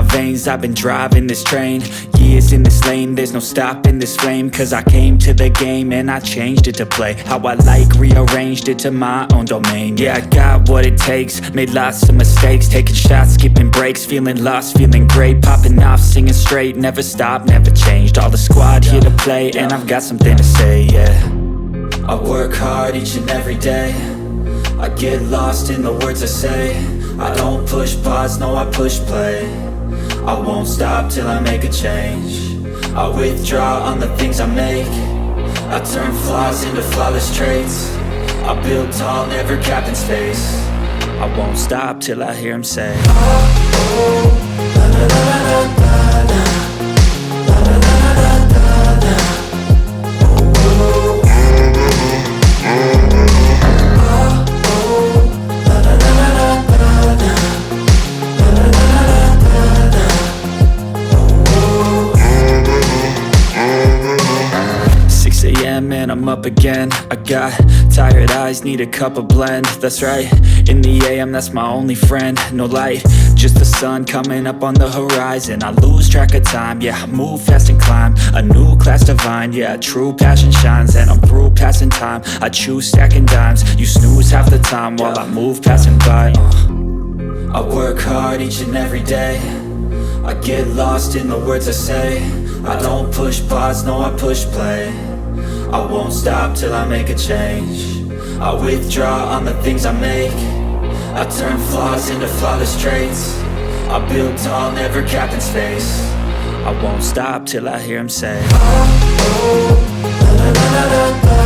veins, I've been driving this train. Years in this lane, there's no stopping this flame. Cause I came to the game and I changed it to play how I like, rearranged it to my own domain. Yeah, I got what it takes, made lots of mistakes, taking shots, skipping breaks, feeling lost, feeling great, popping off, singing straight, never stopped, never changed. All the squad here to play, and I've got something to say, yeah. I work hard each and every day, I get lost in the words I say. I don't push pause, no, I push play. I won't stop till I make a change. I withdraw on the things I make. I turn flaws into flawless traits. I build tall, never capped in space. I won't stop till I hear him say, oh, oh, la la la la la la, la la la la la la, oh, oh, and I'm up again. I got tired eyes, need a cup of blend. That's right, in the AM, that's my only friend. No light, just the sun coming up on the horizon. I lose track of time, yeah, I move fast and climb a new class divine, yeah, true passion shines. And I'm through passing time, I choose stacking dimes. You snooze half the time while I move passing by. I work hard each and every day, I get lost in the words I say. I don't push pause, no, I push play. I won't stop till I make a change. I withdraw on the things I make. I turn flaws into flawless traits. I build tall, never capped in space. I won't stop till I hear him say, oh, oh, la la la la la.